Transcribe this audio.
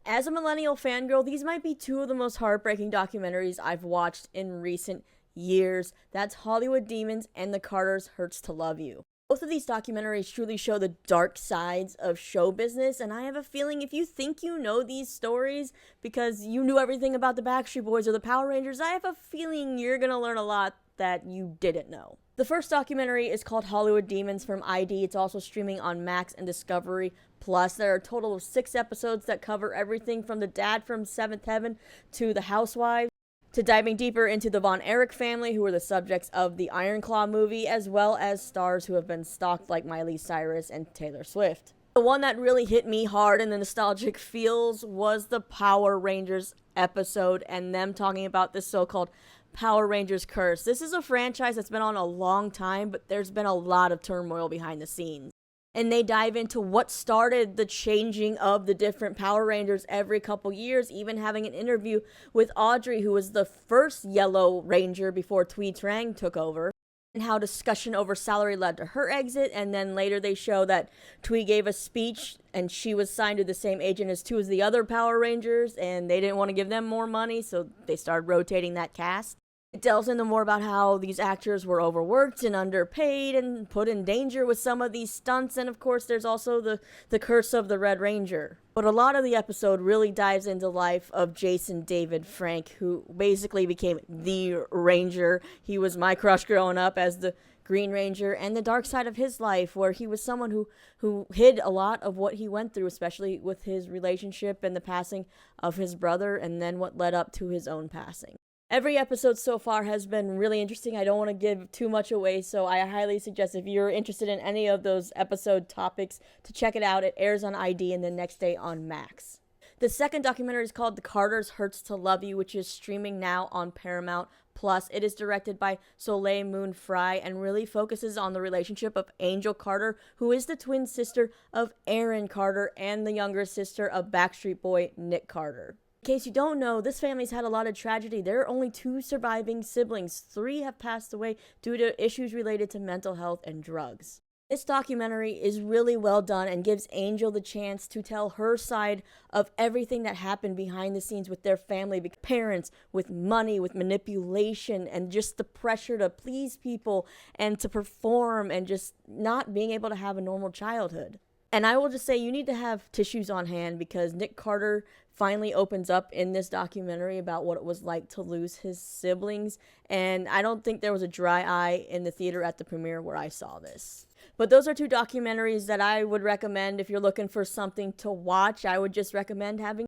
As a millennial fangirl, these might be two of the most heartbreaking documentaries I've watched in recent years. That's Hollywood Demons and The Carters Hurts to Love You. Both of these documentaries truly show the dark sides of show business, and I have a feeling if you think you know these stories because you knew everything about the Backstreet Boys or the Power Rangers, I have a feeling you're gonna learn a lot that you didn't know. The first documentary is called Hollywood Demons from ID. It's also streaming on Max and Discovery Plus. There are a total of 6 episodes that cover everything from the dad from Seventh Heaven to the housewives, to diving deeper into the Von Erich family, who were the subjects of the Iron Claw movie, as well as stars who have been stalked like Miley Cyrus and Taylor Swift. The one that really hit me hard in the nostalgic feels was the Power Rangers episode and them talking about this so-called Power Rangers curse. This is a franchise that's been on a long time, but there's been a lot of turmoil behind the scenes. And they dive into what started the changing of the different Power Rangers every couple years, even having an interview with Audrey, who was the first Yellow Ranger before Twee Trang took over, and how discussion over salary led to her exit. And then later they show that Twee gave a speech and she was signed to the same agent as two of the other Power Rangers, and they didn't want to give them more money, so they started rotating that cast. It delves into more about how these actors were overworked and underpaid and put in danger with some of these stunts, and of course there's also the curse of the Red Ranger. But a lot of the episode really dives into the life of Jason David Frank, who basically became the Ranger. He was my crush growing up as the Green Ranger, and the dark side of his life, where he was someone who hid a lot of what he went through, especially with his relationship and the passing of his brother, and then what led up to his own passing. Every episode so far has been really interesting. I don't want to give too much away, so I highly suggest if you're interested in any of those episode topics to check it out. It airs on ID and the next day on Max. The second documentary is called The Carters Hurts to Love You, which is streaming now on Paramount Plus. It is directed by Soleil Moon Frye and really focuses on the relationship of Angel Carter, who is the twin sister of Aaron Carter and the younger sister of Backstreet Boy Nick Carter. In case you don't know, this family's had a lot of tragedy. There are only 2 surviving siblings. 3 have passed away due to issues related to mental health and drugs. This documentary is really well done and gives Angel the chance to tell her side of everything that happened behind the scenes with their family, with parents, with money, with manipulation, and just the pressure to please people and to perform and just not being able to have a normal childhood. And I will just say you need to have tissues on hand because Nick Carter finally opens up in this documentary about what it was like to lose his siblings. And I don't think there was a dry eye in the theater at the premiere where I saw this. But those are 2 documentaries that I would recommend if you're looking for something to watch. I would just recommend having